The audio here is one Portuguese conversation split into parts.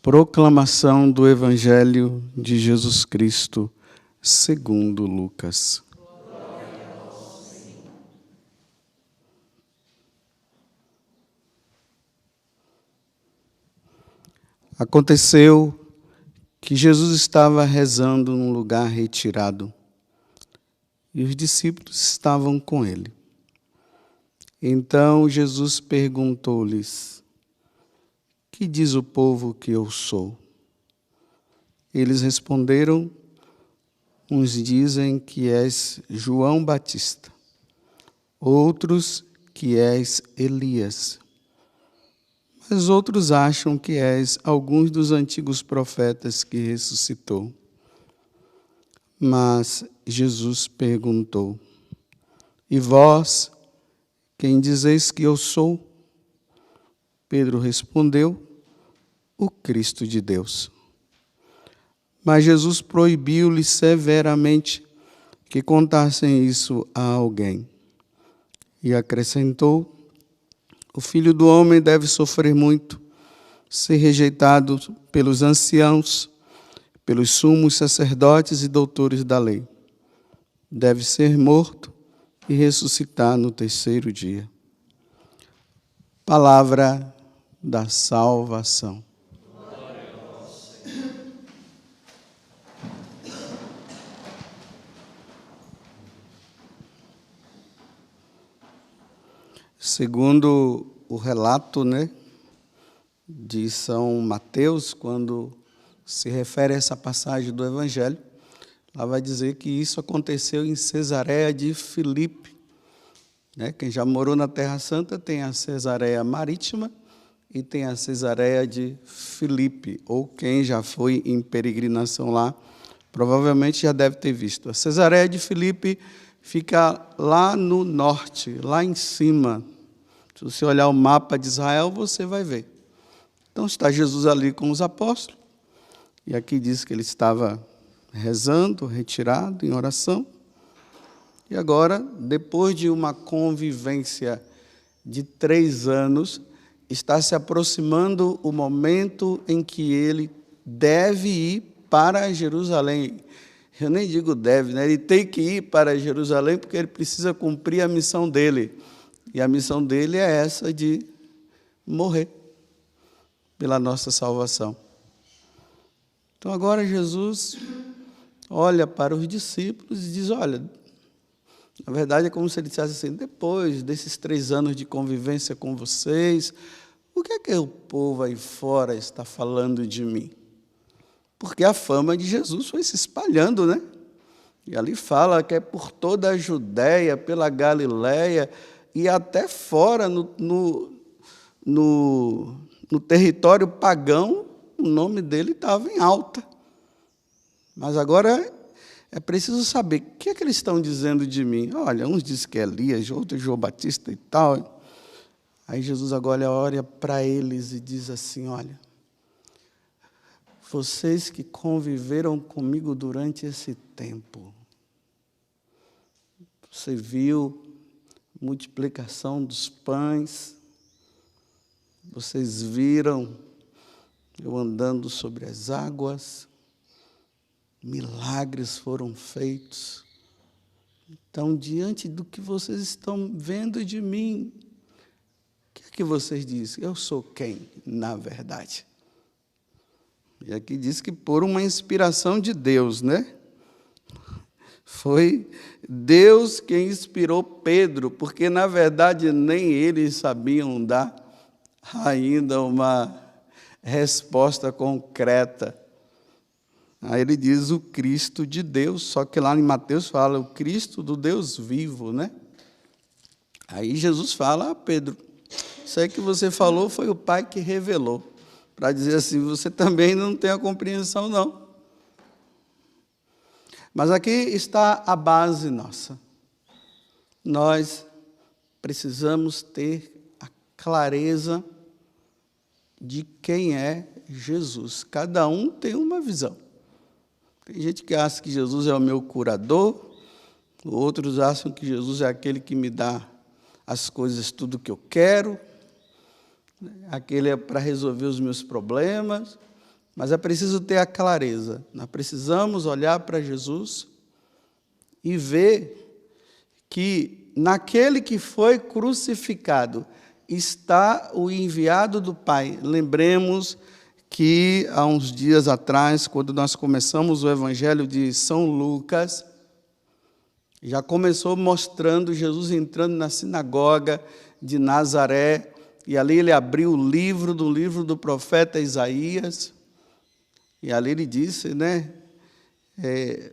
Proclamação do Evangelho de Jesus Cristo, segundo Lucas. Aconteceu que Jesus estava rezando num lugar retirado e os discípulos estavam com ele. Então Jesus perguntou-lhes: que diz o povo que eu sou? Eles responderam: uns dizem que és João Batista, outros que és Elias, mas outros acham que és alguns dos antigos profetas que ressuscitou. Mas Jesus perguntou: e vós, quem dizeis que eu sou? Pedro respondeu: o Cristo de Deus. Mas Jesus proibiu-lhes severamente que contassem isso a alguém. E acrescentou: o Filho do Homem deve sofrer muito, ser rejeitado pelos anciãos, pelos sumos sacerdotes e doutores da lei. Deve ser morto e ressuscitar no terceiro dia. Palavra da salvação. Segundo o relato, de São Mateus, quando se refere a essa passagem do Evangelho, lá vai dizer que isso aconteceu em Cesareia de Filipe. Quem já morou na Terra Santa tem a Cesareia Marítima e tem a Cesareia de Filipe, ou quem já foi em peregrinação lá, provavelmente já deve ter visto. A Cesareia de Filipe fica lá no norte, lá em cima. Se você olhar o mapa de Israel, você vai ver. Então está Jesus ali com os apóstolos, e aqui diz que ele estava rezando, retirado, em oração. E agora, depois de uma convivência de 3 anos, está se aproximando o momento em que ele deve ir para Jerusalém. Eu nem digo deve, ele tem que ir para Jerusalém porque ele precisa cumprir a missão dele. E a missão dele é essa de morrer pela nossa salvação. Então agora Jesus olha para os discípulos e diz: olha, na verdade é como se ele dissesse assim: depois desses 3 anos de convivência com vocês, o que é que o povo aí fora está falando de mim? Porque a fama de Jesus foi se espalhando, E ali fala que é por toda a Judéia, pela Galileia e até fora no território pagão, o nome dele estava em alta. Mas agora é preciso saber o que é que eles estão dizendo de mim. Olha, uns dizem que é Elias, outros João Batista e tal. Aí Jesus agora olha para eles e diz assim: olha, vocês que conviveram comigo durante esse tempo, você viu a multiplicação dos pães, vocês viram eu andando sobre as águas, milagres foram feitos. Então, diante do que vocês estão vendo de mim, o que é que vocês dizem? Eu sou quem, na verdade? E aqui diz que por uma inspiração de Deus, Foi Deus quem inspirou Pedro, porque, na verdade, nem eles sabiam dar ainda uma resposta concreta. Aí ele diz o Cristo de Deus, só que lá em Mateus fala o Cristo do Deus vivo, Aí Jesus fala: Pedro, isso aí que você falou foi o Pai que revelou, para dizer assim, você também não tem a compreensão, não. Mas aqui está a base nossa. Nós precisamos ter a clareza de quem é Jesus. Cada um tem uma visão. Tem gente que acha que Jesus é o meu curador, outros acham que Jesus é aquele que me dá as coisas, tudo que eu quero, aquele é para resolver os meus problemas. Mas é preciso ter a clareza. Nós precisamos olhar para Jesus e ver que naquele que foi crucificado está o enviado do Pai. Lembremos que há uns dias atrás, quando nós começamos o Evangelho de São Lucas, já começou mostrando Jesus entrando na sinagoga de Nazaré, e ali ele abriu o livro do profeta Isaías, e ali ele disse, né?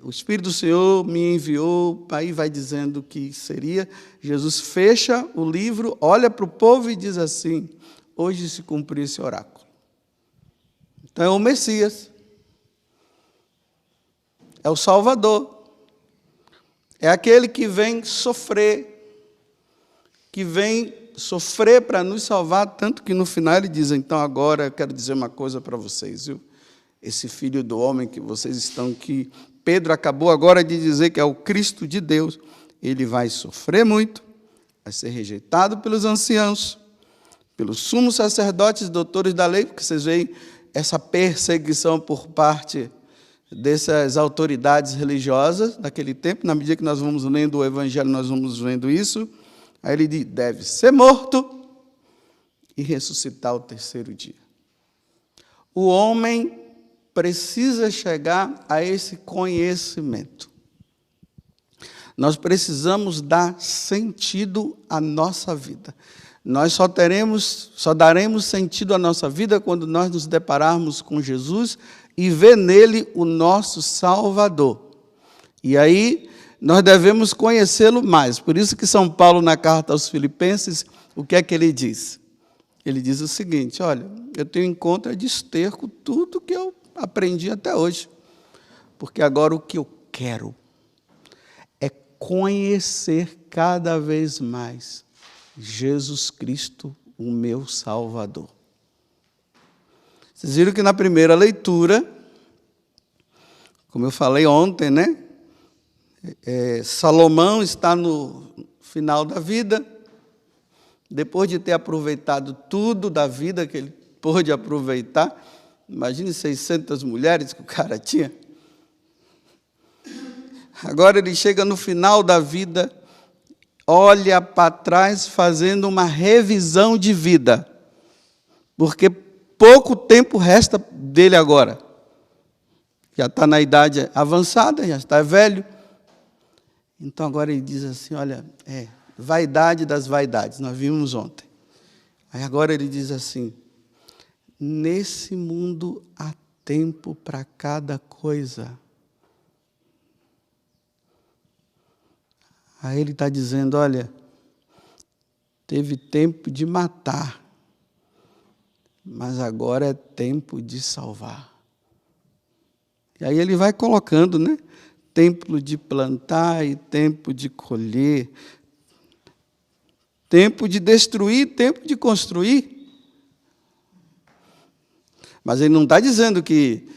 O Espírito do Senhor me enviou, aí vai dizendo que seria. Jesus fecha o livro, olha para o povo e diz assim: hoje se cumpriu esse oráculo. Então é o Messias, é o Salvador, é aquele que vem sofrer para nos salvar, tanto que no final ele diz: então agora eu quero dizer uma coisa para vocês, viu? Esse Filho do Homem que vocês estão aqui, Pedro acabou agora de dizer que é o Cristo de Deus, ele vai sofrer muito, vai ser rejeitado pelos anciãos, pelos sumos sacerdotes e doutores da lei, porque vocês veem essa perseguição por parte dessas autoridades religiosas daquele tempo. Na medida que nós vamos lendo o Evangelho, nós vamos vendo isso. Aí ele diz: deve ser morto e ressuscitar ao terceiro dia. O homem precisa chegar a esse conhecimento. Nós precisamos dar sentido à nossa vida. Nós só daremos sentido à nossa vida quando nós nos depararmos com Jesus e ver nele o nosso Salvador. E aí nós devemos conhecê-lo mais. Por isso que São Paulo, na carta aos Filipenses, o que é que ele diz? Ele diz o seguinte: olha, eu tenho em conta de esterco tudo que eu aprendi até hoje, porque agora o que eu quero é conhecer cada vez mais Jesus Cristo, o meu Salvador. Vocês viram que na primeira leitura, como eu falei ontem, né? Salomão está no final da vida, depois de ter aproveitado tudo da vida que ele pôde aproveitar. Imagine 600 mulheres que o cara tinha. Agora ele chega no final da vida, olha para trás fazendo uma revisão de vida, porque pouco tempo resta dele agora. Já está na idade avançada, já está velho. Então agora ele diz assim, olha, vaidade das vaidades, nós vimos ontem. Aí agora ele diz assim: nesse mundo há tempo para cada coisa. Aí ele está dizendo, olha, teve tempo de matar, mas agora é tempo de salvar. E aí ele vai colocando, né? Tempo de plantar e tempo de colher, tempo de destruir, tempo de construir. Mas ele não está dizendo que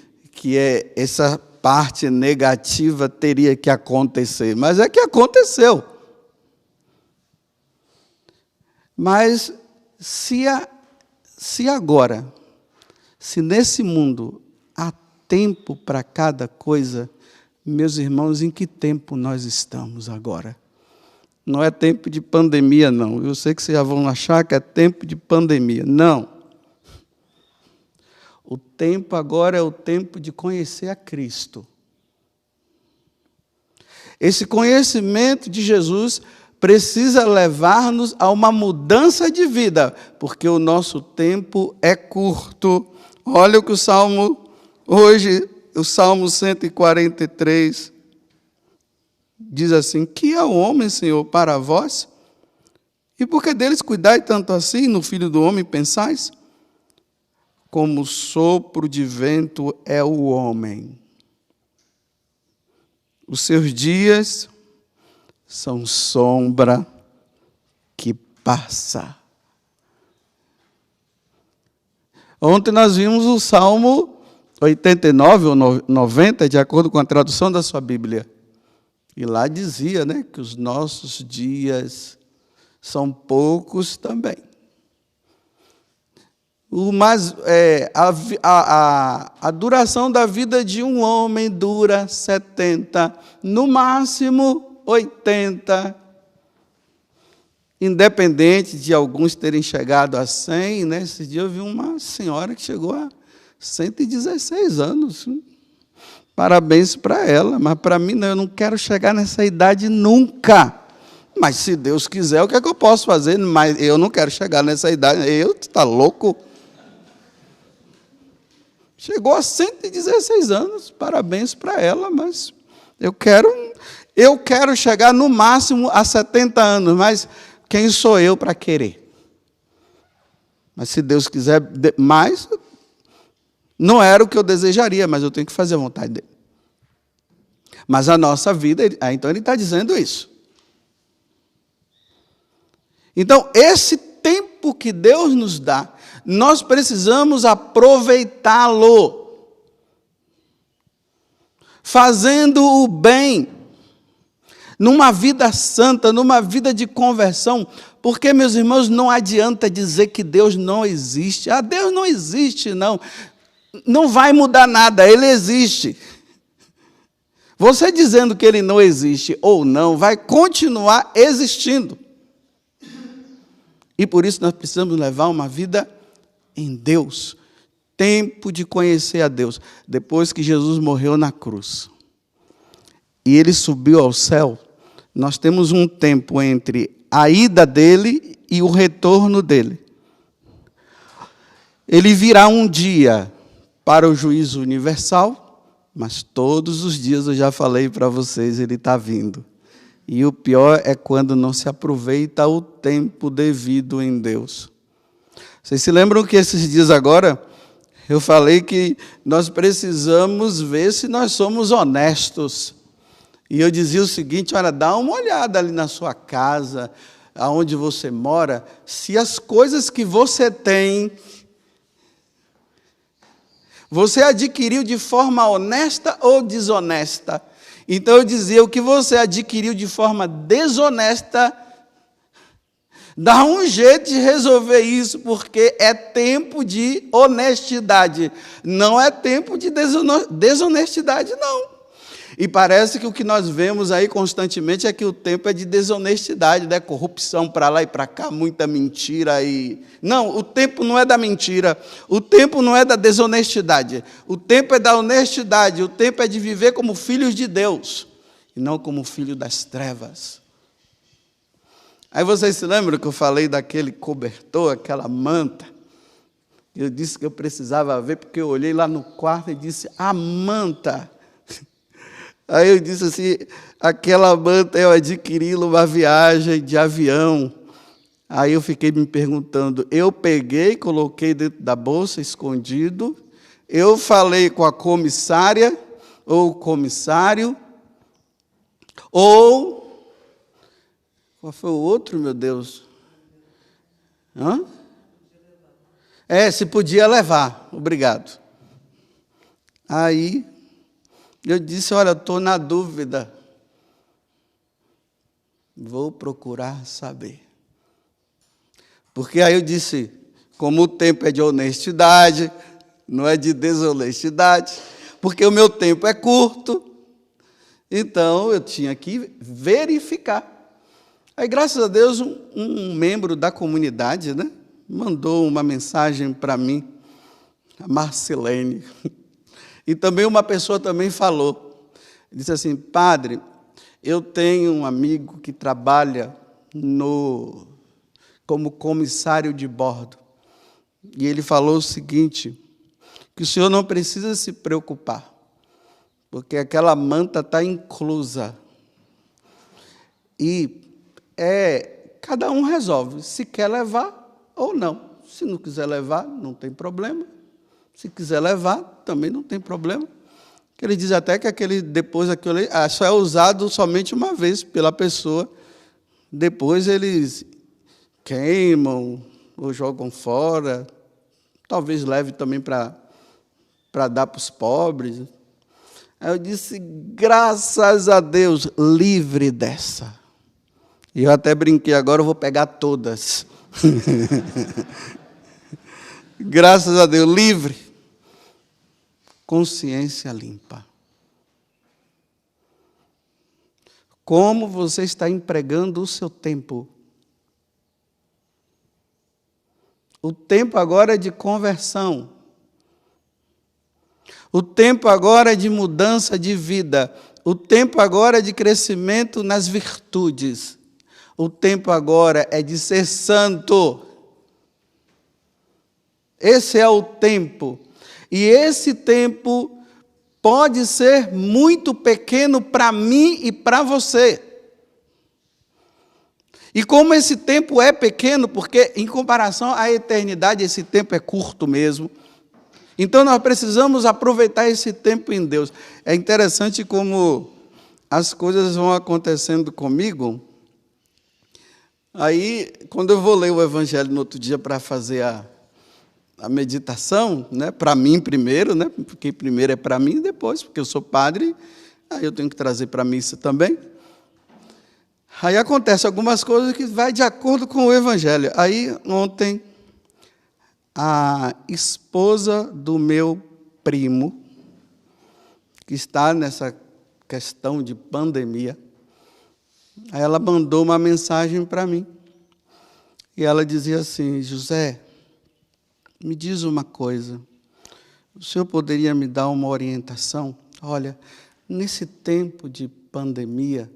essa parte negativa teria que acontecer, mas é que aconteceu. Mas se agora, se nesse mundo há tempo para cada coisa, meus irmãos, em que tempo nós estamos agora? Não é tempo de pandemia, não. Eu sei que vocês já vão achar que é tempo de pandemia. Não. O tempo agora é o tempo de conhecer a Cristo. Esse conhecimento de Jesus precisa levar-nos a uma mudança de vida, porque o nosso tempo é curto. Olha o que o Salmo 143, diz assim: que é o homem, Senhor, para vós? E por que deles cuidai tanto assim? No Filho do Homem pensais? Como sopro de vento é o homem. Os seus dias são sombra que passa. Ontem nós vimos o Salmo 89 ou 90, de acordo com a tradução da sua Bíblia. E lá dizia, né, que os nossos dias são poucos também. A duração da vida de um homem dura 70, no máximo 80. Independente de alguns terem chegado a 100, né? Esse dia eu vi uma senhora que chegou a 116 anos. Parabéns para ela, mas para mim não, eu não quero chegar nessa idade nunca. Mas se Deus quiser, o que é que eu posso fazer? Mas eu não quero chegar nessa idade. Está louco? Chegou a 116 anos, parabéns para ela, mas eu quero chegar no máximo a 70 anos, mas quem sou eu para querer? Mas se Deus quiser mais, não era o que eu desejaria, mas eu tenho que fazer a vontade dele. Mas a nossa vida, então ele está dizendo isso. Então, esse tempo que Deus nos dá, nós precisamos aproveitá-lo, fazendo o bem, numa vida santa, numa vida de conversão, porque, meus irmãos, não adianta dizer que Deus não existe. Deus não existe, não. Não vai mudar nada, Ele existe. Você dizendo que Ele não existe ou não, vai continuar existindo. E por isso nós precisamos levar uma vida em Deus, tempo de conhecer a Deus. Depois que Jesus morreu na cruz e Ele subiu ao céu, nós temos um tempo entre a ida dele e o retorno dele. Ele virá um dia para o juízo universal, mas todos os dias, eu já falei para vocês, Ele está vindo. E o pior é quando não se aproveita o tempo devido em Deus. Vocês se lembram que esses dias agora, eu falei que nós precisamos ver se nós somos honestos. E eu dizia o seguinte, olha, dá uma olhada ali na sua casa, aonde você mora, se as coisas que você tem, você adquiriu de forma honesta ou desonesta. Então eu dizia, o que você adquiriu de forma desonesta, dá um jeito de resolver isso, porque é tempo de honestidade, não é tempo de desonestidade, não. E parece que o que nós vemos aí constantemente é que o tempo é de desonestidade, né? Corrupção para lá e para cá, muita mentira. Não, o tempo não é da mentira, o tempo não é da desonestidade, o tempo é da honestidade, o tempo é de viver como filhos de Deus, e não como filho das trevas. Aí vocês se lembram que eu falei daquele cobertor, aquela manta? Eu disse que eu precisava ver, porque eu olhei lá no quarto e disse, a manta. Aí eu disse assim, aquela manta eu adquiri numa viagem de avião. Aí eu fiquei me perguntando, eu peguei, coloquei dentro da bolsa, escondido, eu falei com a comissária, ou o comissário, ou... Qual foi o outro, meu Deus? Se podia levar, obrigado. Aí... eu disse, olha, estou na dúvida. Vou procurar saber. Porque aí eu disse, como o tempo é de honestidade, não é de desonestidade, porque o meu tempo é curto, então eu tinha que verificar. Aí, graças a Deus, um membro da comunidade, né, mandou uma mensagem para mim, a Marcelene. E também uma pessoa também falou, disse assim, padre, eu tenho um amigo que trabalha como comissário de bordo. E ele falou o seguinte, que o senhor não precisa se preocupar, porque aquela manta está inclusa. E cada um resolve se quer levar ou não. Se não quiser levar, não tem problema. Se quiser levar, também não tem problema. Ele diz até que depois aquilo só é usado somente uma vez pela pessoa. Depois eles queimam ou jogam fora. Talvez leve também para dar para os pobres. Aí eu disse, graças a Deus, livre dessa. E eu até brinquei, agora eu vou pegar todas. Graças a Deus, livre. Consciência limpa. Como você está empregando o seu tempo? O tempo agora é de conversão. O tempo agora é de mudança de vida. O tempo agora é de crescimento nas virtudes. O tempo agora é de ser santo. Esse é o tempo. E esse tempo pode ser muito pequeno para mim e para você. E como esse tempo é pequeno, porque em comparação à eternidade, esse tempo é curto mesmo. Então nós precisamos aproveitar esse tempo em Deus. É interessante como as coisas vão acontecendo comigo. Aí, quando eu vou ler o Evangelho no outro dia para fazer a meditação, né, para mim primeiro, né, porque primeiro é para mim e depois, porque eu sou padre, aí eu tenho que trazer para a missa também. Aí acontecem algumas coisas que vai de acordo com o Evangelho. Aí, ontem, a esposa do meu primo, que está nessa questão de pandemia, aí ela mandou uma mensagem para mim. E ela dizia assim: José, me diz uma coisa, o senhor poderia me dar uma orientação? Olha, nesse tempo de pandemia,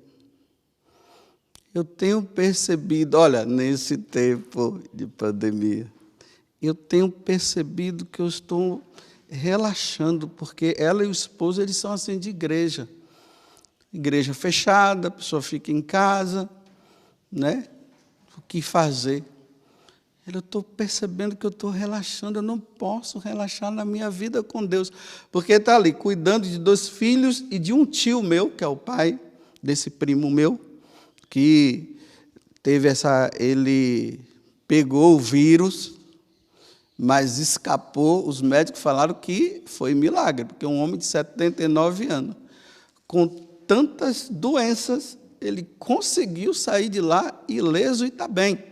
eu tenho percebido, nesse tempo de pandemia, eu tenho percebido que eu estou relaxando, porque ela e o esposo, eles são assim de igreja. Igreja fechada, a pessoa fica em casa, né? O que fazer? Eu estou percebendo que eu estou relaxando, eu não posso relaxar na minha vida com Deus, porque está ali cuidando de 2 filhos e de um tio meu, que é o pai desse primo meu, que teve ele pegou o vírus, mas escapou. Os médicos falaram que foi milagre, porque um homem de 79 anos, com tantas doenças, ele conseguiu sair de lá ileso e está bem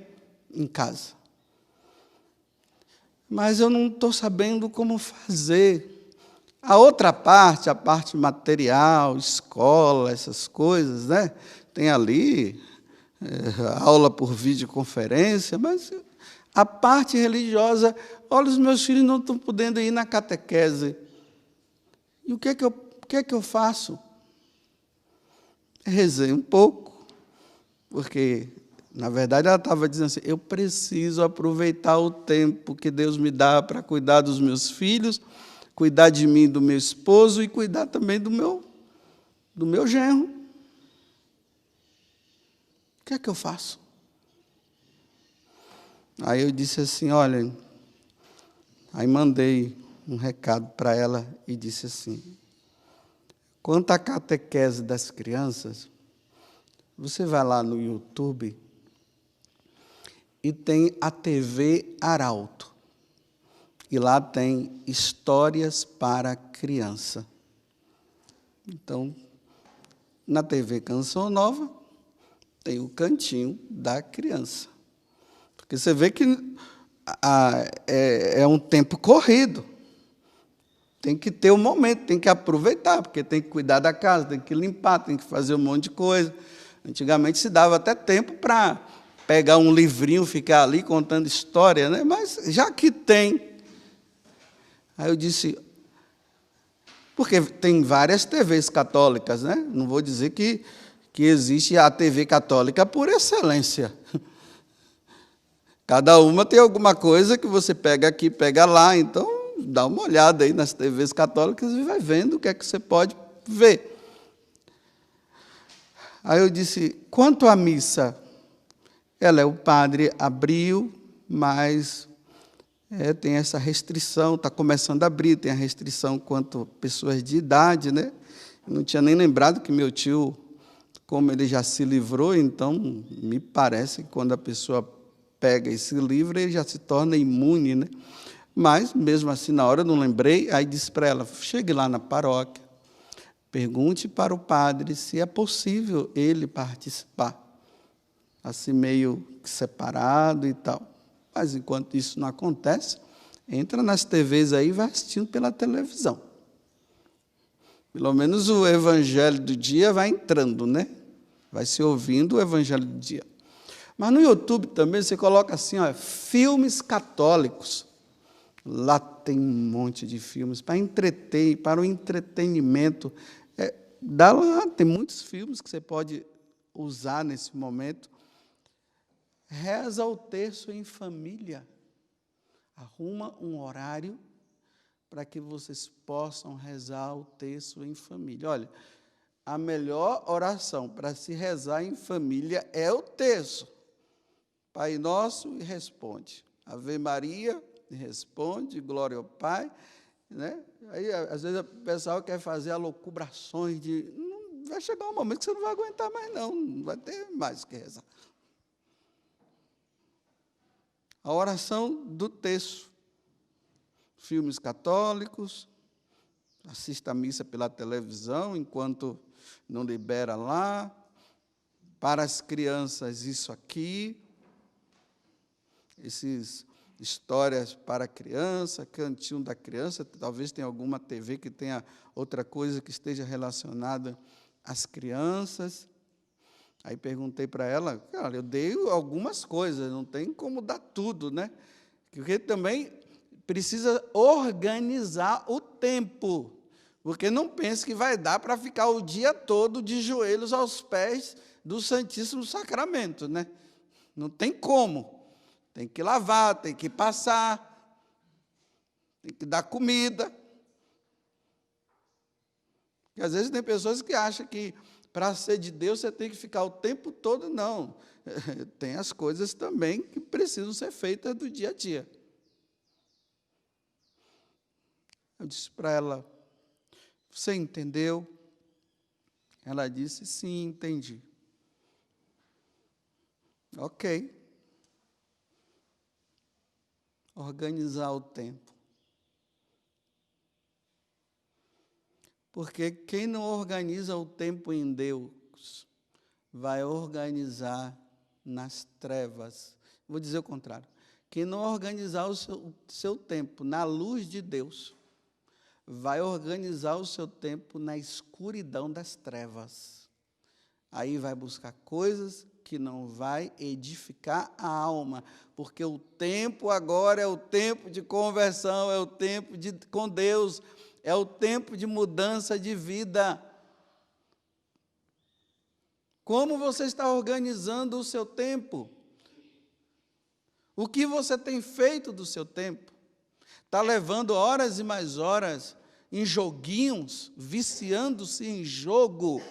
em casa. Mas eu não estou sabendo como fazer. A outra parte, a parte material, escola, essas coisas, né? Tem ali aula por videoconferência, mas a parte religiosa, olha, os meus filhos não estão podendo ir na catequese. E o que é que eu faço? Rezei um pouco, porque, na verdade, ela estava dizendo assim: eu preciso aproveitar o tempo que Deus me dá para cuidar dos meus filhos, cuidar de mim, do meu esposo e cuidar também do meu genro. O que é que eu faço? Aí eu disse assim, olha, aí mandei um recado para ela e disse assim: quanto à catequese das crianças, você vai lá no YouTube e tem a TV Arauto. E lá tem histórias para criança. Então, na TV Canção Nova, tem o cantinho da criança. Porque você vê que é um tempo corrido. Tem que ter um momento, tem que aproveitar, porque tem que cuidar da casa, tem que limpar, tem que fazer um monte de coisa. Antigamente se dava até tempo para pegar um livrinho, ficar ali contando história, né? Mas já que tem... Aí eu disse... Porque tem várias TVs católicas, né? Não vou dizer que existe a TV católica por excelência. Cada uma tem alguma coisa que você pega aqui, pega lá. Então, dá uma olhada aí nas TVs católicas e vai vendo o que é que você pode ver. Aí eu disse, quanto à missa, o padre abriu, mas tem essa restrição, está começando a abrir, tem a restrição quanto a pessoas de idade, né? Eu não tinha nem lembrado que meu tio, como ele já se livrou, então me parece que quando a pessoa pega esse livro, ele já se torna imune, né? Mas, mesmo assim, na hora eu não lembrei, aí disse para ela, chegue lá na paróquia, pergunte para o padre se é possível ele participar, assim meio separado e tal. Mas, enquanto isso não acontece, Entra nas TVs aí e vai assistindo pela televisão. Pelo menos o evangelho do dia vai entrando, né? Vai se ouvindo o evangelho do dia. Mas no YouTube também você coloca assim, ó, filmes católicos. Lá tem um monte de filmes para entreter, para o entretenimento. Dá lá, tem muitos filmes que você pode usar nesse momento. Reza o terço em família. Arruma um horário para que vocês possam rezar o terço em família. Olha, a melhor oração para se rezar em família é o terço. Pai Nosso, e responde. Ave Maria, e responde. Glória ao Pai. Né? Aí, às vezes, o pessoal quer fazer alocubrações de... vai chegar um momento que você não vai aguentar mais, não vai ter mais o que rezar. A oração do terço. Filmes católicos, assista a missa pela televisão, enquanto não libera lá. Para as crianças, isso aqui. Essas histórias para a criança, cantinho da criança. Talvez tenha alguma TV que tenha outra coisa que esteja relacionada às crianças. Aí perguntei para ela, cara, eu dei algumas coisas, não tem como dar tudo, né? Porque também precisa organizar o tempo, porque não pense que vai dar para ficar o dia todo de joelhos aos pés do Santíssimo Sacramento, né? Não tem como. Tem que lavar, tem que passar, tem que dar comida. Porque às vezes tem pessoas que acham que para ser de Deus você tem que ficar o tempo todo, não. Tem as coisas também que precisam ser feitas do dia a dia. Eu disse para ela, você entendeu? Ela disse, sim, entendi. Ok. Organizar o tempo. Porque quem não organiza o tempo em Deus, vai organizar nas trevas. Vou dizer o contrário. Quem não organizar o seu tempo na luz de Deus, vai organizar o seu tempo na escuridão das trevas. Aí vai buscar coisas que não vai edificar a alma, porque o tempo agora é o tempo de conversão, é o tempo com Deus, é o tempo de mudança de vida. Como você está organizando o seu tempo? O que você tem feito do seu tempo? Está levando horas e mais horas em joguinhos, viciando-se em jogo,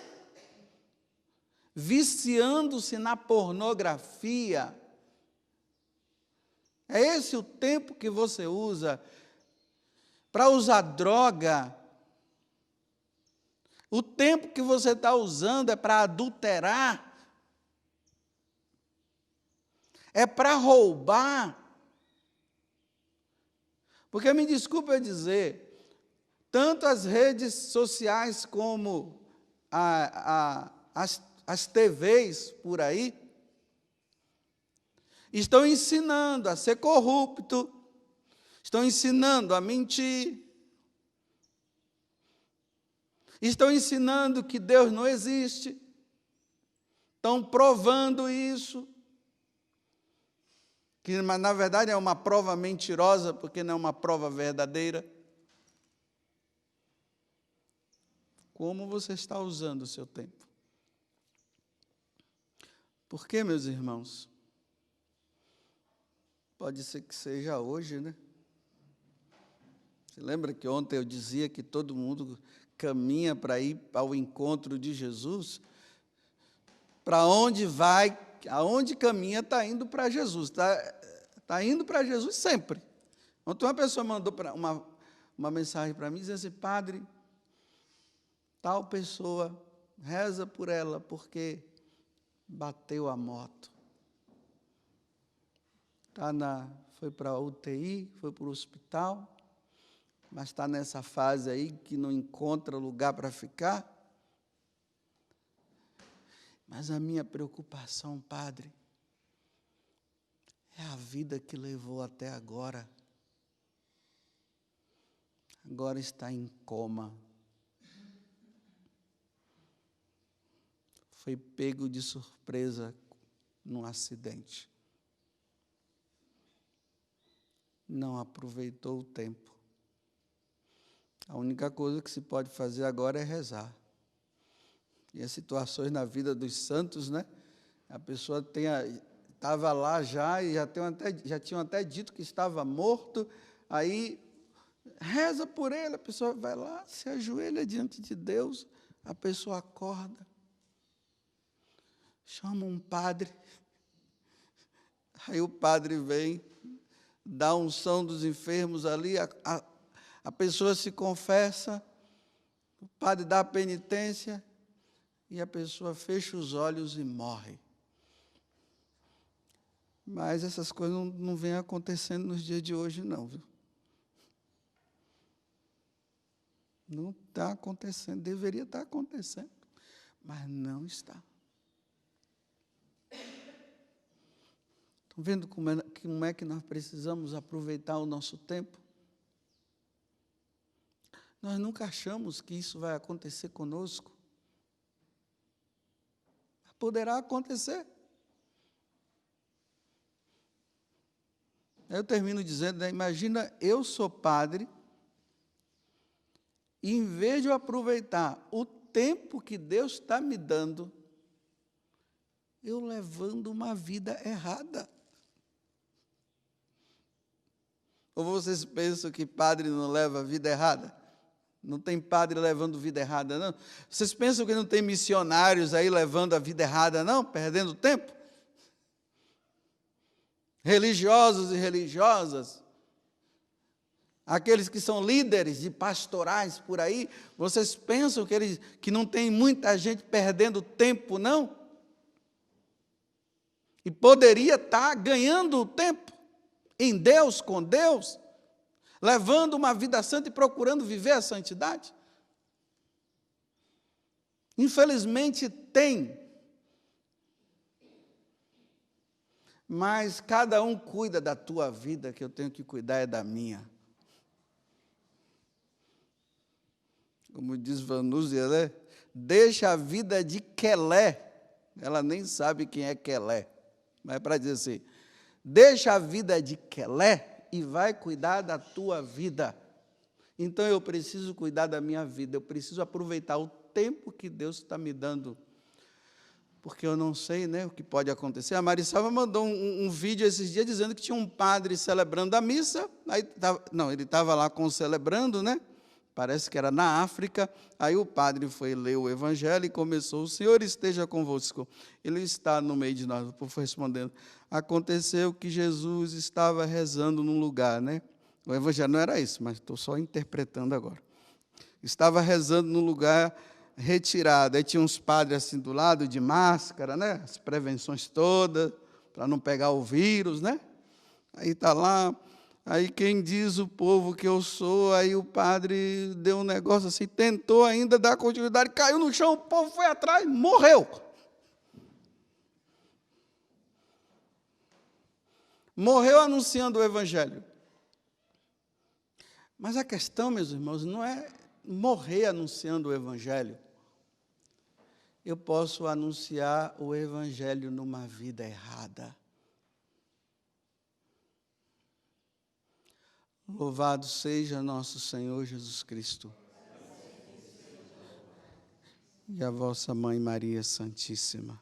viciando-se na pornografia. É esse o tempo que você usa para usar droga. O tempo que você está usando é para adulterar, é para roubar. Porque, me desculpe eu dizer, tanto as redes sociais como as TVs por aí, estão ensinando a ser corrupto, estão ensinando a mentir, estão ensinando que Deus não existe, estão provando isso, que na verdade é uma prova mentirosa, porque não é uma prova verdadeira. Como você está usando o seu tempo? Porque, meus irmãos, pode ser que seja hoje, né? Você lembra que ontem eu dizia que todo mundo caminha para ir ao encontro de Jesus? Para onde vai, aonde caminha, está indo para Jesus. Está indo para Jesus sempre. Ontem uma pessoa mandou uma mensagem para mim, dizendo assim, padre, tal pessoa, reza por ela, porque bateu a moto. Foi para a UTI, foi para o hospital, mas está nessa fase aí que não encontra lugar para ficar. Mas a minha preocupação, padre, é a vida que levou até agora. agora está em coma. Foi pego de surpresa num acidente. Não aproveitou o tempo. A única coisa que se pode fazer agora é rezar. E as situações na vida dos santos, né? A pessoa estava lá já e já tinham até dito que estava morto, aí reza por ele, a pessoa vai lá, se ajoelha diante de Deus, a pessoa acorda, chama um padre, aí o padre vem, dá a unção dos enfermos ali, a pessoa se confessa, o padre dá a penitência e a pessoa fecha os olhos e morre. Mas essas coisas não vêm acontecendo nos dias de hoje, não, viu? Não está acontecendo, deveria estar acontecendo, mas não está. Estão vendo como é que nós precisamos aproveitar o nosso tempo? Nós nunca achamos que isso vai acontecer conosco. Poderá acontecer. Eu termino dizendo, né, imagina, eu sou padre, e em vez de eu aproveitar o tempo que Deus está me dando, eu levando uma vida errada. Ou vocês pensam que padre não leva a vida errada? Não tem padre levando vida errada, não? Vocês pensam que não tem missionários aí levando a vida errada, não? Perdendo tempo? Religiosos e religiosas, aqueles que são líderes de pastorais por aí, vocês pensam que não tem muita gente perdendo tempo, não? E poderia estar ganhando tempo em Deus, com Deus, levando uma vida santa e procurando viver a santidade? Infelizmente tem. Mas cada um cuida da tua vida, que eu tenho que cuidar é da minha. Como diz Vanúzia, né? Deixa a vida de Quelé. Ela nem sabe quem é Quelé. Mas é para dizer assim, deixa a vida de Quelé e vai cuidar da tua vida. Então eu preciso cuidar da minha vida, eu preciso aproveitar o tempo que Deus está me dando, porque eu não sei, né, o que pode acontecer. A Marisalva mandou um vídeo esses dias dizendo que tinha um padre celebrando a missa, ele estava lá celebrando, né? Parece que era na África, aí o padre foi ler o evangelho e começou, o Senhor esteja convosco, Ele está no meio de nós. O povo foi respondendo, aconteceu que Jesus estava rezando num lugar, né? O evangelho não era isso, mas estou só interpretando agora. Estava rezando num lugar retirado, aí tinha uns padres assim do lado, de máscara, né? As prevenções todas, para não pegar o vírus, né? Aí está lá. Aí quem diz o povo que eu sou, aí o padre deu um negócio assim, tentou ainda dar continuidade, caiu no chão, o povo foi atrás, morreu. Morreu anunciando o evangelho. Mas a questão, meus irmãos, não é morrer anunciando o evangelho. Eu posso anunciar o evangelho numa vida errada. Louvado seja nosso Senhor Jesus Cristo e a vossa Mãe Maria Santíssima.